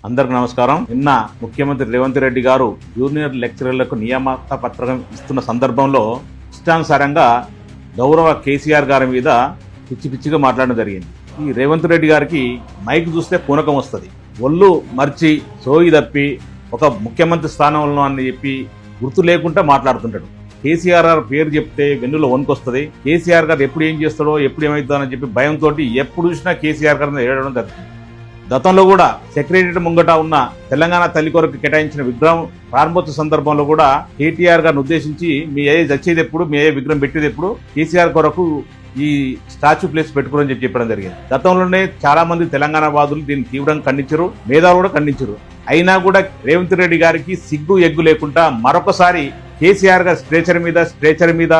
అందరికి నమస్కారం. నిన్న ముఖ్యమంత్రి రేవంత్ రెడ్డి గారు జూనియర్ లెక్చరర్లకు నియామక పత్రం ఇస్తున్న సందర్భంలో ఇష్టానుసారంగా గౌరవ కేసీఆర్ గారి మీద పిచ్చిగా మాట్లాడడం జరిగింది. ఈ రేవంత్ రెడ్డి గారికి మైక్ చూస్తే పూనకం వస్తుంది. ఒళ్ళు మర్చి సోయి తప్పి ఒక ముఖ్యమంత్రి స్థానంలో అని చెప్పి గుర్తు లేకుండా మాట్లాడుతుంటాడు. కేసీఆర్ గారు పేరు చెప్తే వెన్నులో వణుకొస్తుంది. కేసీఆర్ గారు ఎప్పుడు ఏం చేస్తాడో ఎప్పుడు ఏమవుతుందో అని చెప్పి భయంతో ఎప్పుడు చూసినా కేసీఆర్ గారిని ఏడవడం జరుగుతుంది. గతంలో కూడా సెక్రటరీ ముంగట ఉన్న తెలంగాణ తల్లి కొరకు కేటాయించిన విగ్రహం ప్రారంభోత్సవ సందర్భంలో కూడా కేటీఆర్ గారిని ఉద్దేశించి మీ ఏజ్ వచ్చేది ఎప్పుడు, మీ ఏ విగ్రహం పెట్టేది ఎప్పుడు, కేసీఆర్ కొరకు ఈ స్టాచ్యూ ప్లేస్ పెట్టుకోరని చెప్పడం జరిగింది. గతంలోనే చాలా మంది తెలంగాణ వాదులు దీన్ని తీవ్రంగా ఖండించారు, మేధావులు కూడా ఖండించారు. అయినా కూడా రేవంత్ రెడ్డి గారికి సిగ్గు ఎగ్గు లేకుండా మరొకసారి కేసీఆర్ గారు స్ట్రేచర్ మీద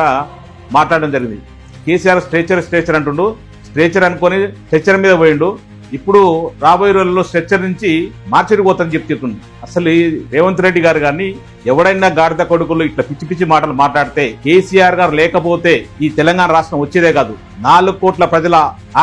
మాట్లాడడం జరిగింది. కేసీఆర్ స్ట్రేచర్ అంటుండు, స్ట్రేచర్ అనుకొని స్ట్రెచర్ మీద పోయిండు. ఇప్పుడు రాబోయే రోజుల్లో స్ట్రెచ్చర్ నుంచి మార్చికి పోతారని చెప్తుంది. అసలు ఈ రేవంత్ రెడ్డి గారు కానీ ఎవడైనా గాడిద కొడుకులు ఇట్లా పిచ్చి మాటలు మాట్లాడితే కేసీఆర్ గారు లేకపోతే ఈ తెలంగాణ రాష్ట్రం వచ్చేదే కాదు. 4 కోట్ల ప్రజల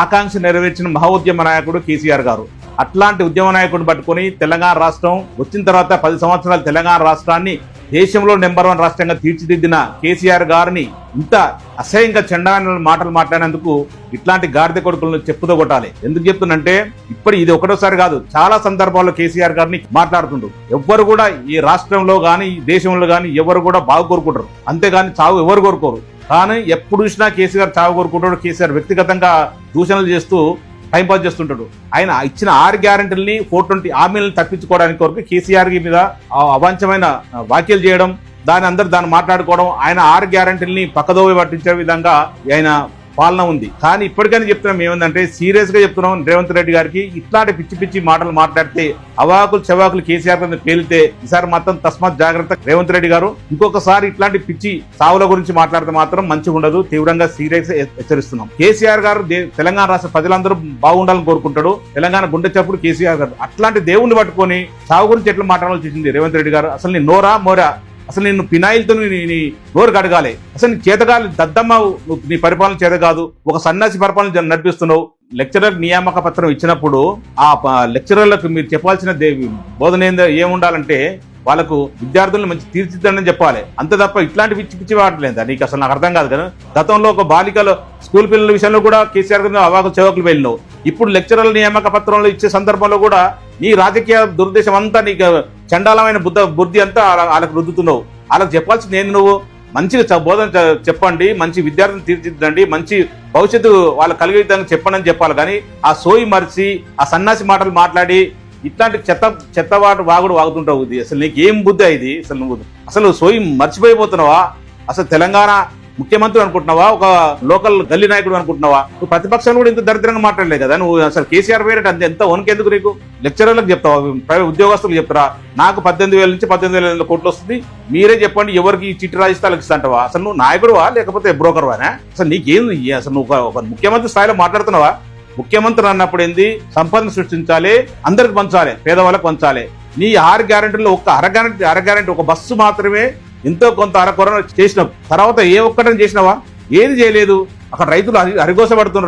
ఆకాంక్ష నెరవేర్చిన మహోద్యమ నాయకుడు కేసీఆర్ గారు. అట్లాంటి ఉద్యమ నాయకుడిని పట్టుకుని తెలంగాణ రాష్ట్రం వచ్చిన తర్వాత 10 సంవత్సరాలు తెలంగాణ రాష్ట్రాన్ని దేశంలో నెంబర్ 1 రాష్ట్రంగా తీర్చిదిద్దిన కేసీఆర్ గారిని ఇంత అసహ్యంగా చెండాలని మాటలు మాట్లాడినందుకు ఇట్లాంటి గాడిద కొడుకులను చెప్పుతో కొట్టాలి. ఎందుకు చెప్తున్నంటే ఇది ఒకటోసారి కాదు, చాలా సందర్భాల్లో కేసీఆర్ గారిని మాట్లాడుతుండ్రు. ఎవ్వరు కూడా ఈ రాష్ట్రంలో గాని ఈ దేశంలో గాని ఎవరు కూడా బాగు కోరుకుంటారు, అంతేగాని చావు ఎవరు కోరుకోరు. కానీ ఎప్పుడు చూసినా కేసీఆర్ చావు కోరుకుంటాడు. కేసీఆర్ వ్యక్తిగతంగా దూషణలు చేస్తూ టైంపాస్ చేస్తుంటాడు. ఆయన ఇచ్చిన 6 గ్యారెంటీలని 420 హామీలను తప్పించుకోవడానికి వరకు కేసీఆర్ మీద అవాంఛమైన వ్యాఖ్యలు చేయడం, దాన్ని మాట్లాడుకోవడం, ఆయన 6 గ్యారెంటీలని పక్కదోవ పట్టించే విధంగా ఆయన పాలన ఉంది. కానీ ఇప్పటికైనా చెప్తున్నాం ఏమందంటే సీరియస్ గా చెప్తున్నాం, రేవంత్ రెడ్డి గారికి ఇట్లాంటి పిచ్చి మాటలు మాట్లాడితే అవాకులు చెవాకులు కేసీఆర్ మీద పేలితే ఈసారి మాత్రం తస్మాత్ జాగ్రత్త రేవంత్ రెడ్డి గారు. ఇంకొకసారి ఇట్లాంటి పిచ్చి సావుల గురించి మాట్లాడితే మాత్రం మంచిగా ఉండదు. తీవ్రంగా సీరియస్ హెచ్చరిస్తున్నాం. కేసీఆర్ గారు తెలంగాణ రాష్ట్ర ప్రజలందరూ బాగుండాలని కోరుకుంటాడు. తెలంగాణ గుండె చప్పుడు కేసీఆర్ గారు. అట్లాంటి దేవుణ్ణి పట్టుకొని సావు గురించి ఎట్లా మాట్లాడాల్సి వచ్చింది రేవంత్ రెడ్డి గారు? అసలు నీ నోరా మోరా? అసలు నిన్ను పినాయిల్తో నీ నోరు కడగాలి. అసలు నీ చేతగాలి దద్దమ్మ, నీ పరిపాలన చేత కాదు, ఒక సన్యాసి పరిపాలన నడిపిస్తున్నావు. లెక్చరర్ నియామక పత్రం ఇచ్చినప్పుడు ఆ లెక్చరర్లకు మీరు చెప్పాల్సిన బోధన ఏముండాలంటే వాళ్ళకు విద్యార్థులను మంచి తీర్చిదిద్దని చెప్పాలి. అంతే తప్ప ఇట్లాంటి పిచ్చి వాడలేదు. నీకు అసలు నాకు అర్థం కాదు కదా. గతంలో ఒక బాలికలు స్కూల్ పిల్లల విషయంలో కూడా కేసీఆర్ గారు అవాకు చెవకులు వెళ్ళినావు. ఇప్పుడు లెక్చరర్ల నియామక పత్రంలో ఇచ్చే సందర్భంలో కూడా నీ రాజకీయ దురుద్దేశం అంతా, నీకు చండాలమైన బుద్ధి అంతా వాళ్ళకు రుద్దుతున్నావు. వాళ్ళకి చెప్పాల్సింది ఏంది? నువ్వు మంచిగా బోధన చెప్పండి, మంచి విద్యార్థిని తీర్చిదిద్దండి, మంచి భవిష్యత్తు వాళ్ళకి కలిగే విధంగా చెప్పండి అని చెప్పాలి. కానీ ఆ సోయి మరిచి ఆ సన్నాసి మాటలు మాట్లాడి ఇట్లాంటి చెత్తవాడు వాగుడు వాగుతుంటావు. ఇది అసలు నీకు ఏం బుద్ధి ఇది? అసలు సోయి మర్చిపోయిపోతున్నావా? అసలు తెలంగాణ ముఖ్యమంత్రి అనుకుంటున్నావా? ఒక లోకల్ గల్లీ నాయకుడు అనుకుంటున్నావా? నువ్వు ప్రతిపక్షాలు కూడా ఇంత దరిద్రంగా మాట్లాడలేదు కదా. నువ్వు అసలు కేసీఆర్ పేరు అంత ఎంత వనకెందుకు నీకు? లెక్చరర్లకు చెప్తావా? ప్రైవేట్ ఉద్యోగస్తులకు చెప్తారా? నాకు 18,000 నుంచి 18,000 కోట్లు వస్తుంది, మీరే చెప్పండి ఎవరికి చిట్టి రాజస్థాలకు ఇస్తాంటావా? అసలు నువ్వు నాయకుడువా లేకపోతే బ్రోకర్వానా? అసలు నీకేం? అసలు నువ్వు ఒక ముఖ్యమంత్రి స్థాయిలో మాట్లాడుతున్నావా? ముఖ్యమంత్రి అన్నప్పుడు ఏంది? సంపదను సృష్టించాలి, అందరికి పంచాలి, పేదవాళ్ళకి పంచాలి. నీ 6 గ్యారెంటీలో ఒక్క అర గ్యారెంటీ ఒక బస్సు మాత్రమే ఎంతో కొంత అరకొర చేసినావు. తర్వాత ఏ ఒక్కటని చేసినావా? ఏది చేయలేదు. అక్కడ రైతులు అరిగోసపడుతున్న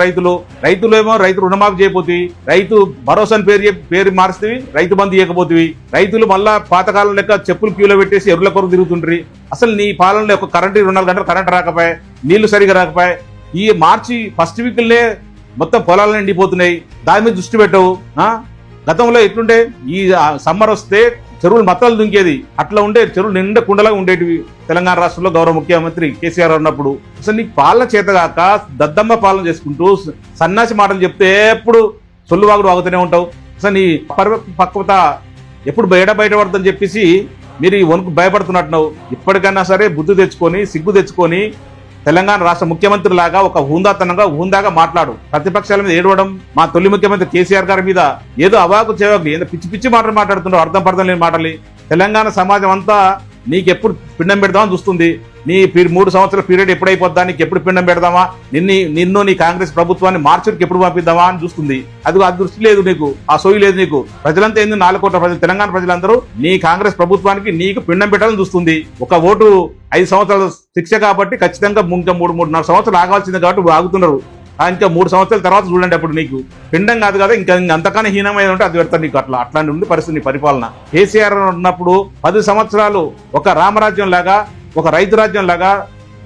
రైతులు ఏమో రైతు రుణమాఫీ చేయబోతుంది, రైతు భరోసాని పేరు మారుస్తుంది, రైతు బంధు ఇవ్వకపోతుంది. రైతులు మళ్ళా పాతకాలం లెక్క చెప్పులు క్యూలో పెట్టేసి ఎరువుల కొరకు తిరుగుతుండ్రి. అసలు నీ పాలనలో ఒక 24 గంటలు కరెంట్ రాకపోయా, నీళ్లు సరిగా రాకపోయా. ఈ మార్చి ఫస్ట్ వీక్లే మొత్తం పొలాలను ఎండిపోతున్నాయి. దాని మీద దృష్టి పెట్టవు. గతంలో ఎట్లుండే, ఈ సమ్మర్ వస్తే చెరువులు మత్తలు దుంకేది, అట్లా ఉండే చెరువులు నిండా కుండలాగా ఉండేటివి తెలంగాణ రాష్ట్రంలో గౌరవ ముఖ్యమంత్రి కేసీఆర్ ఉన్నప్పుడు. అసలు నీకు పాలన చేతగాక దద్దమ్మ పాలన చేసుకుంటూ సన్నాసి మాటలు చెప్తే ఎప్పుడు సొల్లువాగుడు వాగుతూనే ఉంటావు. అసలు నీ పక్వత ఎప్పుడు బయటపడుతుందని చెప్పేసి మీరు ఈ వణుకు భయపడుతున్నట్టున్నావు. ఇప్పటికైనా సరే బుద్ధి తెచ్చుకొని, సిగ్గు తెచ్చుకొని తెలంగాణ రాష్ట్ర ముఖ్యమంత్రి లాగా ఒక హుందాగా మాట్లాడు. ప్రతిపక్షాల మీద ఏడవడం, మా తొలి ముఖ్యమంత్రి కేసీఆర్ గారి మీద ఏదో అవాకు చేయకు, ఏదో పిచ్చి మాటలు మాట్లాడుతున్నావు, అర్థం లేని మాటలు. తెలంగాణ సమాజం అంతా నీకెప్పుడు పిండం పెడదామని చూస్తుంది. నీ 3 సంవత్సరాల పీరియడ్ ఎప్పుడైపోద్దా, నీకు ఎప్పుడు పిండం పెడదామా, నిన్ను నీ కాంగ్రెస్ ప్రభుత్వాన్ని మార్చికి ఎప్పుడు పంపిద్దామా అని చూస్తుంది. అది ఆ దృష్టి లేదు నీకు, ఆ సోయి లేదు నీకు. ప్రజలంతా ఏంది? 4 కోట్ల ప్రజలు, తెలంగాణ ప్రజలందరూ నీ కాంగ్రెస్ ప్రభుత్వానికి నీకు పిండం పెట్టాలని చూస్తుంది. ఒక ఓటు 5 సంవత్సరాల శిక్ష కాబట్టి ఖచ్చితంగా ఇంకా 3.5 సంవత్సరాలు ఆగాల్సిందే కాబట్టి ఆగుతున్నారు. ఇంకా 3 సంవత్సరాల తర్వాత చూడండి అప్పుడు నీకు పిండం కాదు కదా ఇంకా అంతకన్నా హీనమైన ఉంటే అది పెడతాను నీకు. అట్లాంటి ఉంది పరిస్థితి నీ పరిపాలన. కేసీఆర్ ఉన్నప్పుడు 10 సంవత్సరాలు ఒక రామరాజ్యం లాగా, ఒక రైతు రాజ్యం లాగా,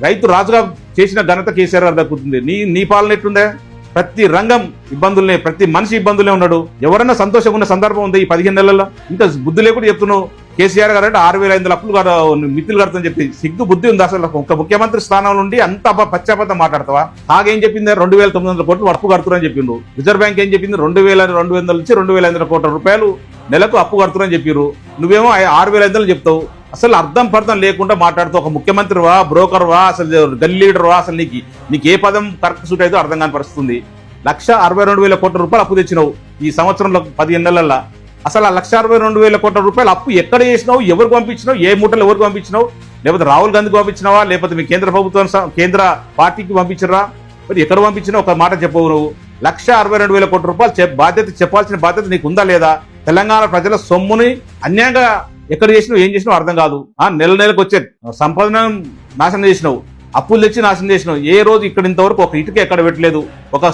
రైతు రాజుగా చేసిన ఘనత కేసీఆర్ గారు దక్కుతుంది. నీ పాలన ఎట్లుందే? ప్రతి రంగం ఇబ్బందులనే, ప్రతి మనిషి ఇబ్బందులే ఉన్నాడు. ఎవరన్నా సంతోషంగా ఉన్న సందర్భం ఉంది ఈ 15 నెలల్లో? ఇంకా బుద్ధి లేకుండా చెప్తున్నావు. కేసీఆర్ గారు అంటే 6,500 అప్పులు మిత్తులు కడతాని చెప్పి సిగ్గు బుద్ధి ఉంది అసలు? ఒక ముఖ్యమంత్రి స్థానం నుండి అంత పశ్చాపతం మాట్లాడతావా? ఆగేం చెప్పింది? 2,900 కోట్లు అప్పు కడుతున్నారని చెప్పిండ్రు. రిజర్వ్ బ్యాంక్ ఏం చెప్పింది? 2,200 నుంచి 2,500 కోట్ల రూపాయలు నెలకు అప్పు కడుతున్నారని చెప్పారు. నువ్వేమో 6,500 చెప్తావు. అసలు అర్థం పర్థం లేకుండా మాట్లాడుతూ ఒక ముఖ్యమంత్రివా, బ్రోకర్వా, అసలు గల్లీ లీడర్వా? అసలు నీకు ఏ పదం కరెక్ట్ సూట్ అయితే అర్థం కాని పరిస్థితుంది. 1,62,000 కోట్ల రూపాయలు అప్పు తెచ్చినావు ఈ సంవత్సరంలో 15 నెలల్లో. అసలు ఆ 1,62,000 కోట్ల రూపాయలు అప్పు ఎక్కడ చేసినావు? ఎవరికి పంపించినావు? ఏ మూటలు ఎవరికి పంపించినావు? లేకపోతే రాహుల్ గాంధీకి పంపించినావా? లేకపోతే మీ కేంద్ర ప్రభుత్వం కేంద్ర పార్టీకి పంపించరా? మరి ఎక్కడ పంపించినా ఒక మాట చెప్పవు నువ్వు. 1,62,000 కోట్ల రూపాయలు బాధ్యత చెప్పాల్సిన బాధ్యత నీకు ఉందా లేదా? తెలంగాణ ప్రజల సొమ్ముని అన్యాయంగా ఎక్కడ చేసినావు, ఏం చేసినావు అర్థం కాదు. నెలకు వచ్చే సంపదను నాశనం చేసినావు, అప్పులు తెచ్చి నాశనం చేసినావు. ఏ రోజు ఇక్కడ ఇంతవరకు ఒక ఇటుక ఎక్కడ పెట్టలేదు. ఒక